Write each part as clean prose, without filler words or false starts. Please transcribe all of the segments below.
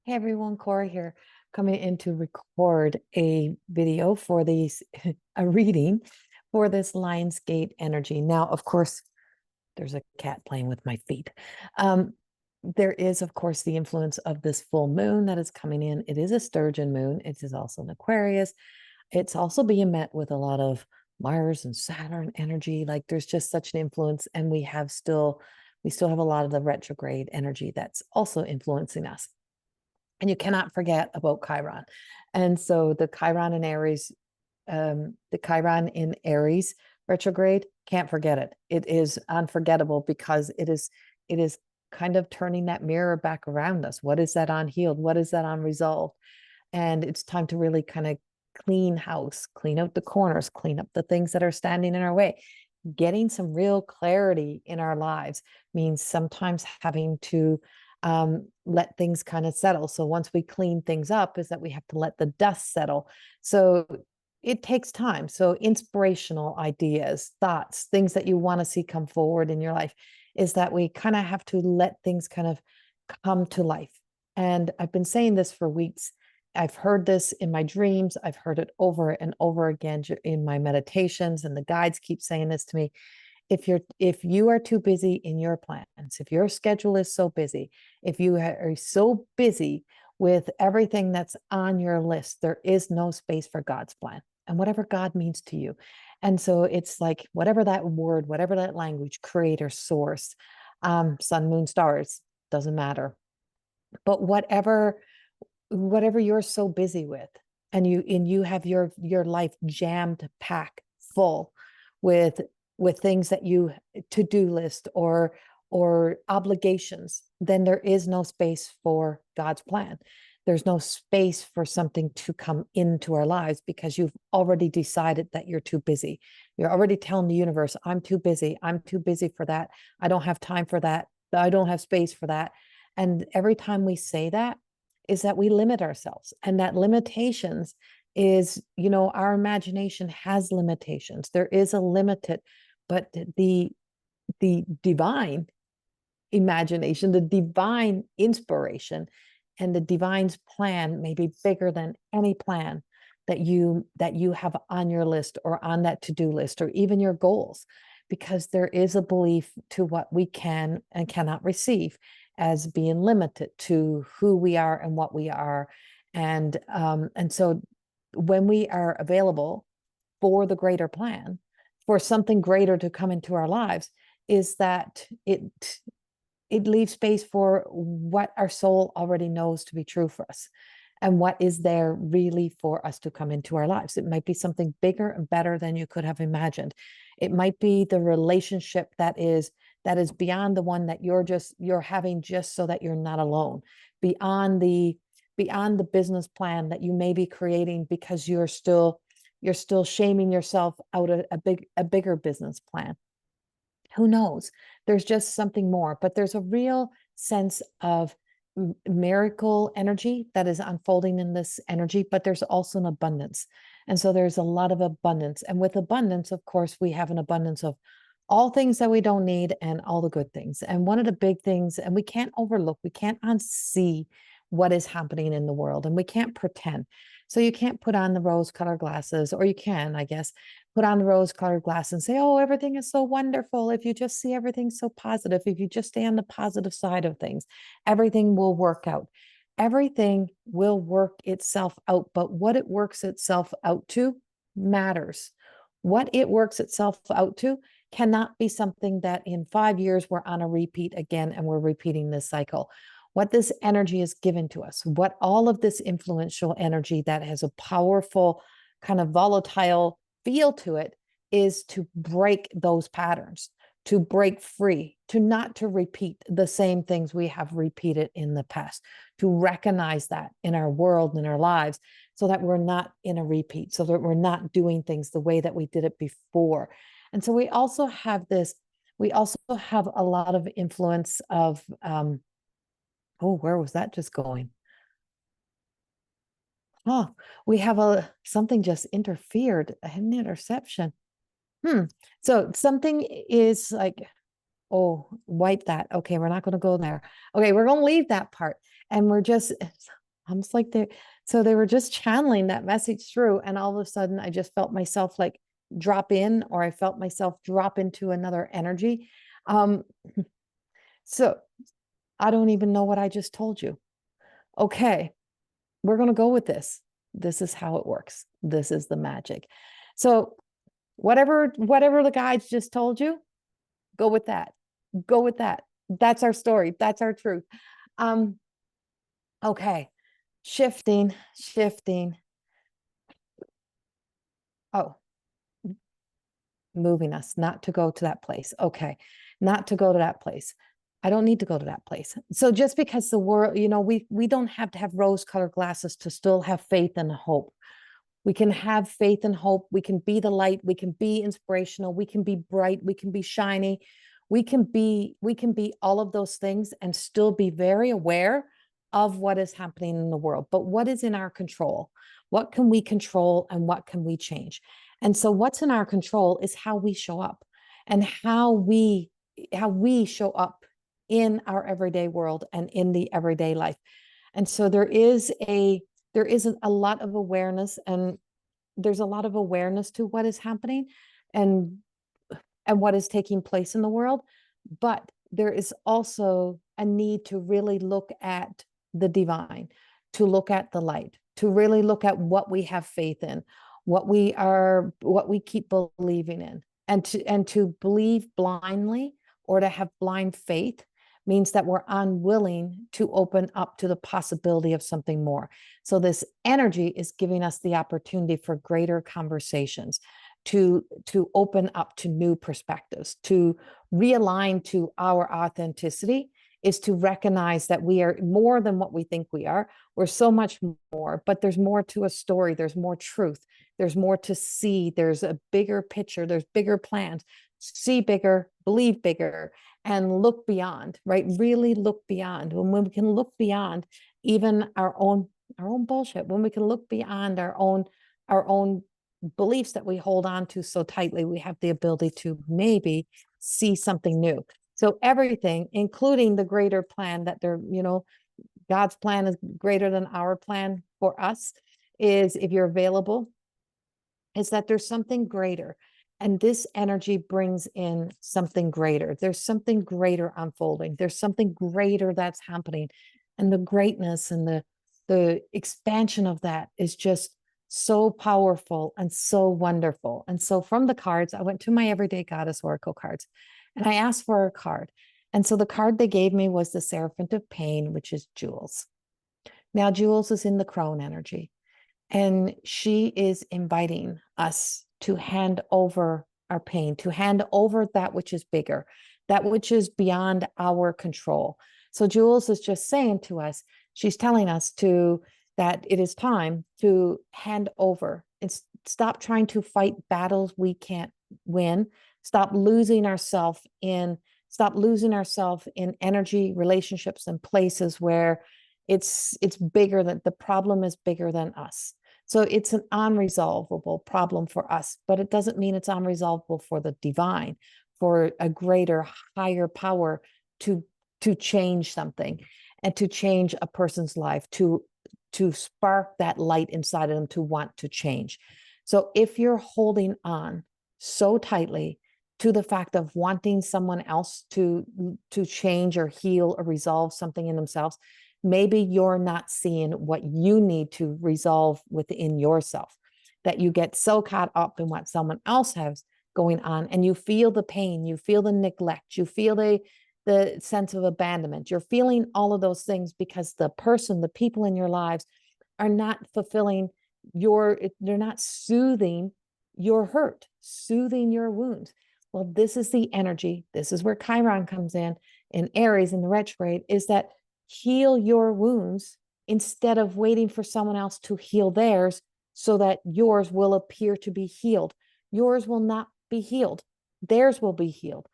Hey everyone, Cora here, coming in to record a video for these, a reading for this Lionsgate energy. Now, of course, there's a cat playing with my feet. There is, of course, the influence of this full moon that is coming in. It is a sturgeon moon. It is also an Aquarius. It's also being met with a lot of Mars and Saturn energy. Like there's just such an influence, and we still have a lot of the retrograde energy that's also influencing us. And you cannot forget about Chiron. And so the Chiron in Aries retrograde, can't forget it. It is unforgettable because it is kind of turning that mirror back around us. What is that unhealed? What is that unresolved? And it's time to really kind of clean house, clean out the corners, clean up the things that are standing in our way. Getting some real clarity in our lives means sometimes having to let things kind of settle. So once we clean things up, is that we have to let the dust settle. So it takes time. So inspirational ideas, thoughts, things that you want to see come forward in your life, is that we kind of have to let things kind of come to life. And I've been saying this for weeks. I've heard this in my dreams. I've heard it over and over again in my meditations, and the guides keep saying this to me. If you are too busy in your plans, if your schedule is so busy, if you are so busy with everything that's on your list, there is no space for God's plan and whatever God means to you. And so it's like whatever that word, whatever that language, creator, source, sun, moon, stars, doesn't matter. But whatever you're so busy with, and you have your life jammed packed full with things that you to-do list or obligations, then there is no space for God's plan. There's no space for something to come into our lives because you've already decided that you're too busy. You're already telling the universe, I'm too busy. I'm too busy for that. I don't have time for that. I don't have space for that. And every time we say that, is that we limit ourselves, and that limitations is, our imagination has limitations. There is a limited, but the divine imagination, the divine inspiration, and the divine's plan may be bigger than any plan that you have on your list or on that to-do list or even your goals, because there is a belief to what we can and cannot receive as being limited to who we are and what we are. And so when we are available for the greater plan, for something greater to come into our lives, is that it leaves space for what our soul already knows to be true for us and what is there really for us to come into our lives. It might be something bigger and better than you could have imagined. It might be the relationship that is beyond the one that you're having just so that you're not alone, beyond the business plan that you may be creating because you're still shaming yourself out of a bigger business plan. Who knows? There's just something more, but there's a real sense of miracle energy that is unfolding in this energy, but there's also an abundance. And so there's a lot of abundance. And with abundance, of course, we have an abundance of all things that we don't need and all the good things. And one of the big things, and we can't overlook, we can't unsee what is happening in the world, and we can't pretend. So you can't put on the rose-colored glasses, or you can, I guess, put on the rose-colored glasses and say, oh, everything is so wonderful. If you just see everything so positive, if you just stay on the positive side of things, everything will work out. Everything will work itself out, but what it works itself out to matters. What it works itself out to cannot be something that in 5 years we're on a repeat again and we're repeating this cycle. What this energy is given to us, what all of this influential energy that has a powerful kind of volatile feel to it, is to break those patterns, to break free, to not to repeat the same things we have repeated in the past, to recognize that in our world and in our lives, so that we're not in a repeat, so that we're not doing things the way that we did it before. And so we also have a lot of influence of, where was that just going? Oh, we have something just interfered, an interception. So something is like, Oh, wipe that. Okay, we're not going to go there. Okay, we're going to leave that part. And we're just, it's almost like so they were just channeling that message through. And all of a sudden, I just felt myself like drop in, or I felt myself drop into another energy. Um, so I don't even know what I just told you. Okay, we're going to go with this. This is how it works. This is the magic. So whatever the guides just told you, go with that. Go with that. That's our story. That's our truth. Um, okay. Shifting. Oh, moving us not to go to that place. Okay. Not to go to that place. I don't need to go to that place. So just because the world, we don't have to have rose-colored glasses to still have faith and hope. We can have faith and hope. We can be the light. We can be inspirational. We can be bright. We can be shiny. We can be all of those things and still be very aware of what is happening in the world. But what is in our control? What can we control and what can we change? And so what's in our control is how we show up and how we show up in our everyday world and in the everyday life. And so there is a lot of awareness, and there's a lot of awareness to what is happening and what is taking place in the world. But there is also a need to really look at the divine, to look at the light, to really look at what we have faith in, what we keep believing in. And to believe blindly, or to have blind faith, means that we're unwilling to open up to the possibility of something more. So this energy is giving us the opportunity for greater conversations, to open up to new perspectives, to realign to our authenticity, is to recognize that we are more than what we think we are. We're so much more, but there's more to a story. There's more truth. There's more to see. There's a bigger picture. There's bigger plans. See bigger, believe bigger, and look beyond, right? Really look beyond. When we can look beyond even our own bullshit, when we can look beyond our own beliefs that we hold on to so tightly, we have the ability to maybe see something new. So everything, including the greater plan, that God's plan is greater than our plan for us, is, if you're available, is that there's something greater. And this energy brings in something greater. There's something greater unfolding. There's something greater that's happening. And the greatness and the expansion of that is just so powerful and so wonderful. And so from the cards, I went to my Everyday Goddess Oracle cards, and I asked for a card. And so the card they gave me was the Seraphant of Pain, which is Jules. Now, Jules is in the crone energy, and she is inviting us to hand over our pain, to hand over that which is bigger, that which is beyond our control. So Jules is just saying to us, she's telling us that it is time to hand over and stop trying to fight battles we can't win. Stop losing ourselves in energy, relationships, and places where it's bigger, than the problem is bigger than us. So it's an unresolvable problem for us, but it doesn't mean it's unresolvable for the divine, for a greater, higher power to change something, and to change a person's life, to spark that light inside of them to want to change. So if you're holding on so tightly to the fact of wanting someone else to change or heal or resolve something in themselves, maybe you're not seeing what you need to resolve within yourself, that you get so caught up in what someone else has going on, and you feel the pain, you feel the neglect, you feel the sense of abandonment. You're feeling all of those things because the people in your lives are not fulfilling they're not soothing your hurt, soothing your wounds. Well, this is the energy. This is where Chiron comes in Aries in the retrograde, is that heal your wounds instead of waiting for someone else to heal theirs so that yours will appear to be healed. Yours will not be healed. Theirs will be healed.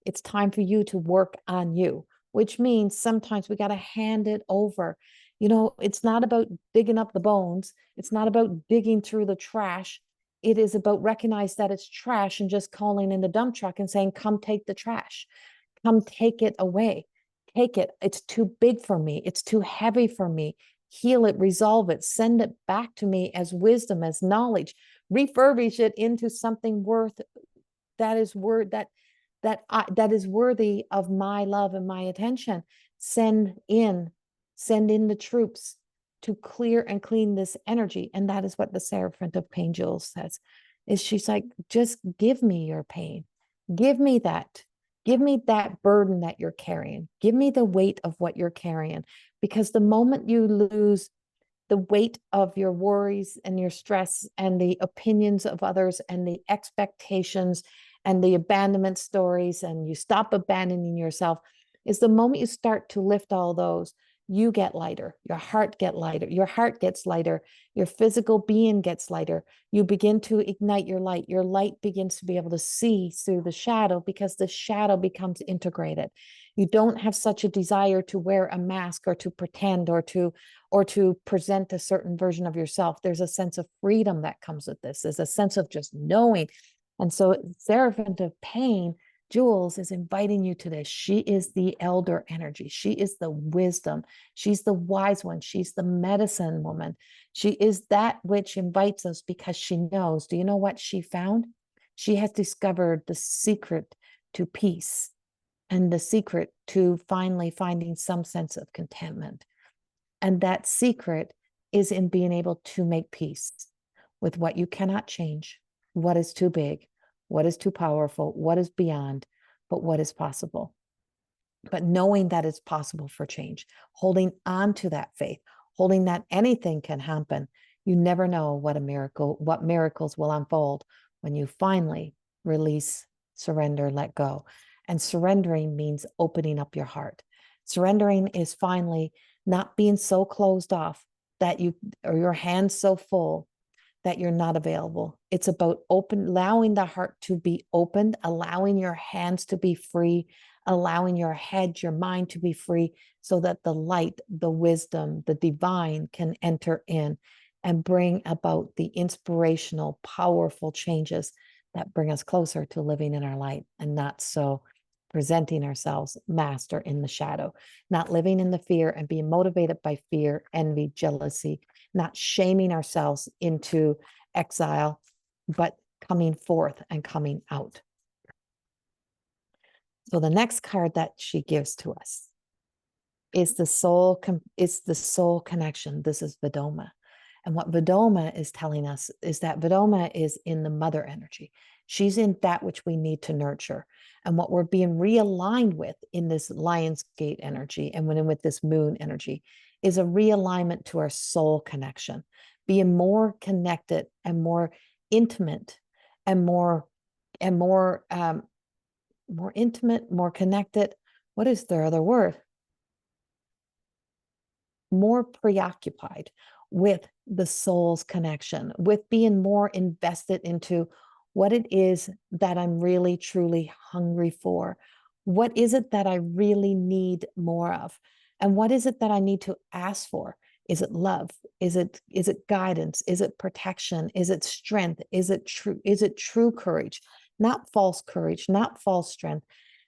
It's time for you to work on you, which means sometimes we got to hand it over. It's not about digging up the bones. It's not about digging through the trash. It is about recognize that it's trash and just calling in the dump truck and saying, come take the trash. Come take it away. Take it. It's too big for me. It's too heavy for me. Heal it, resolve it, send it back to me as wisdom, as knowledge, refurbish it into something that is worthy of my love and my attention. Send in the troops to clear and clean this energy. And that is what the Seraphim of Pain Jules says, is she's like, just give me your pain. Give me that. Give me that burden that you're carrying. Give me the weight of what you're carrying. Because the moment you lose the weight of your worries and your stress and the opinions of others and the expectations and the abandonment stories, and you stop abandoning yourself, is the moment you start to lift all those, you get lighter, your heart gets lighter, your physical being gets lighter. You begin to ignite your light begins to be able to see through the shadow, because the shadow becomes integrated. You don't have such a desire to wear a mask or to pretend or to present a certain version of yourself. There's a sense of freedom that comes with this. There's a sense of just knowing. And so Seraphim of Pain, Jules, is inviting you to this. She is the elder energy. She is the wisdom. She's the wise one. She's the medicine woman. She is that which invites us because she knows. Do you know what she found? She has discovered the secret to peace and the secret to finally finding some sense of contentment. And that secret is in being able to make peace with what you cannot change, what is too big, what is too powerful, what is beyond, but what is possible. But knowing that it's possible for change, holding on to that faith, holding that anything can happen. You never know what miracles will unfold when you finally release, surrender, let go. And surrendering means opening up your heart. Surrendering is finally not being so closed off that your hands so full that you're not available. It's about allowing the heart to be opened, allowing your hands to be free, allowing your head, your mind to be free, so that the light, the wisdom, the divine can enter in and bring about the inspirational, powerful changes that bring us closer to living in our light, and not so presenting ourselves master in the shadow, not living in the fear and being motivated by fear, envy, jealousy, not shaming ourselves into exile, but coming forth and coming out. So the next card that she gives to us is the soul connection. This is Vedoma. And what Vedoma is telling us is that Vedoma is in the mother energy. She's in that which we need to nurture. And what we're being realigned with in this Lion's Gate energy and when with this moon energy is a realignment to our soul connection, being more connected and more intimate and more intimate, more connected. What is the other word? More preoccupied with the soul's connection, with being more invested into what it is that I'm really, truly hungry for. What is it that I really need more of? And what is it that I need to ask for? Is it love? Is it guidance? Is it protection? Is it strength? Is it true courage? Not false courage, not false strength.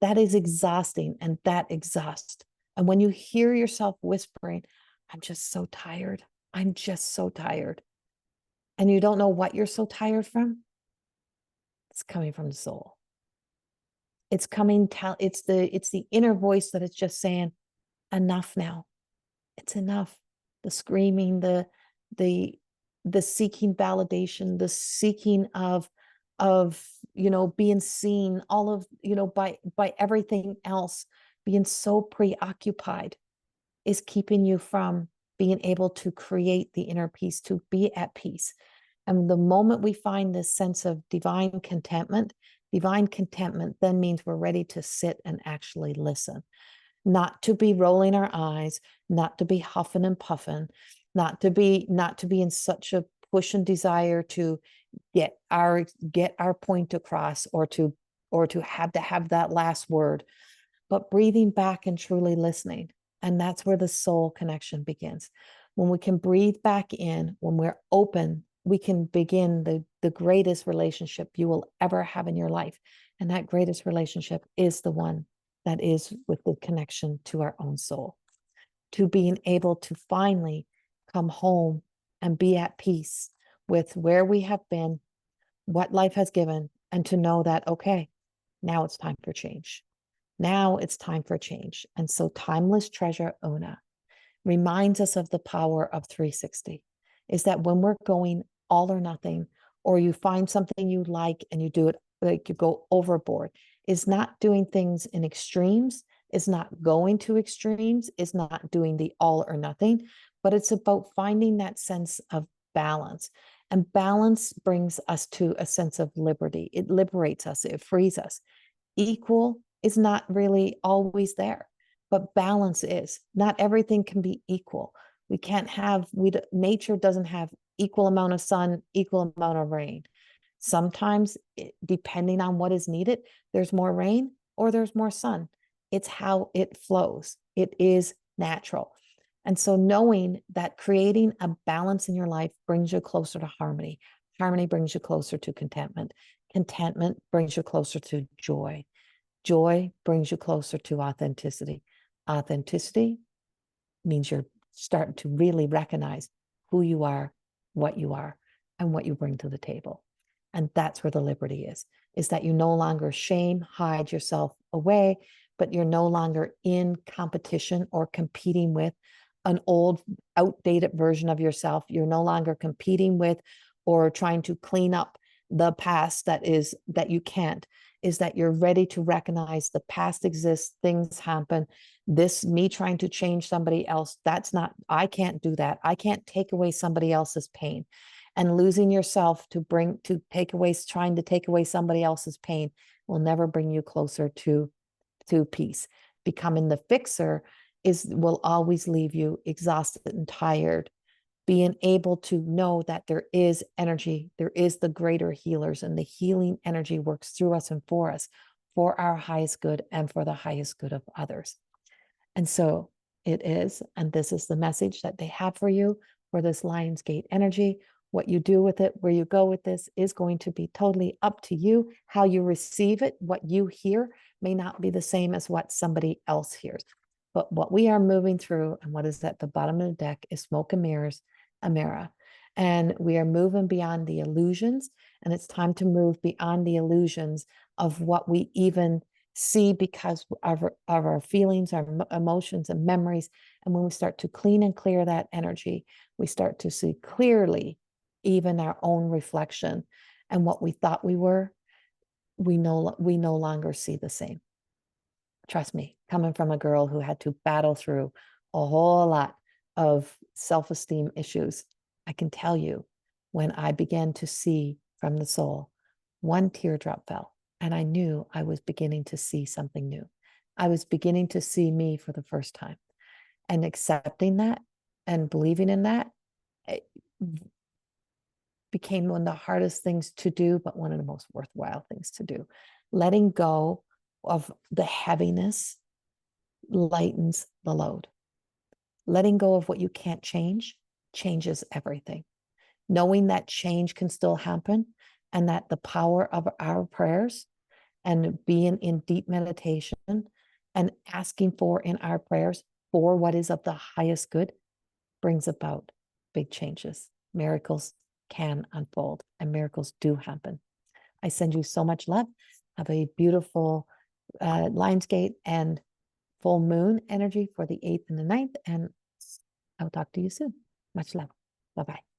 That is exhausting, and that exhausts. And when you hear yourself whispering, I'm just so tired. I'm just so tired. And you don't know what you're so tired from. It's coming from the soul. It's the inner voice that is just saying, enough now. It's enough. The screaming, the seeking validation, the seeking of being seen, all of, by everything else, being so preoccupied is keeping you from being able to create the inner peace, to be at peace. And the moment we find this sense of divine contentment then means we're ready to sit and actually listen, not to be rolling our eyes, not to be huffing and puffing, not to be in such a push and desire to get our point across, or to have that last word, but breathing back and truly listening. And that's where the soul connection begins. When we can breathe back in, when we're open, we can begin the greatest relationship you will ever have in your life. And that greatest relationship is the one that is with the connection to our own soul, to being able to finally come home and be at peace with where we have been, what life has given, and to know that, okay, now it's time for change. Now it's time for change. And so Timeless Treasure Una reminds us of the power of 360, is that when we're going all or nothing, or you find something you like and you do it, like you go overboard, is not doing things in extremes, is not going to extremes, is not doing the all or nothing, but it's about finding that sense of balance. And balance brings us to a sense of liberty. It liberates us, it frees us. Equal is not really always there, but balance is. Not everything can be equal. We can't have, nature doesn't have equal amount of sun, equal amount of rain. Sometimes, depending on what is needed, there's more rain or there's more sun. It's how it flows. It is natural. And so knowing that creating a balance in your life brings you closer to harmony. Harmony brings you closer to contentment. Contentment brings you closer to joy. Joy brings you closer to authenticity. Authenticity means you're starting to really recognize who you are, and what you bring to the table. And that's where the liberty is that you no longer shame, hide yourself away, but you're no longer in competition or competing with an old, outdated version of yourself. You're no longer competing with or trying to clean up the past that you can't. Is that you're ready to recognize the past exists, things happen. This, me trying to change somebody else, that's not, I can't do that. I can't take away somebody else's pain. And losing yourself trying to take away somebody else's pain will never bring you closer to peace. Becoming the fixer will always leave you exhausted and tired. Being able to know that there is energy, there is the greater healers, and the healing energy works through us and for us, for our highest good and for the highest good of others. And so it is, and this is the message that they have for you for this Lionsgate energy. What you do with it, where you go with this, is going to be totally up to you. How you receive it, what you hear, may not be the same as what somebody else hears. But what we are moving through, and what is at the bottom of the deck, is Smoke and Mirrors, Amira. And we are moving beyond the illusions, and it's time to move beyond the illusions of what we even see because of our feelings, our emotions and memories. And when we start to clean and clear that energy, we start to see clearly even our own reflection, and what we thought we were, we no longer see the same. Trust me, coming from a girl who had to battle through a whole lot of self-esteem issues, I can tell you, when I began to see from the soul, one teardrop fell, and I knew I was beginning to see something new. I was beginning to see me for the first time, and accepting that and believing in that became one of the hardest things to do, but one of the most worthwhile things to do. Letting go of the heaviness lightens the load. Letting go of what you can't change changes everything. Knowing that change can still happen, and that the power of our prayers and being in deep meditation and asking for in our prayers for what is of the highest good brings about big changes. Miracles can unfold, and miracles do happen. I send you so much love. Have a beautiful Lionsgate and full moon energy for the 8th and the 9th, and I'll talk to you soon. Much love. Bye-bye.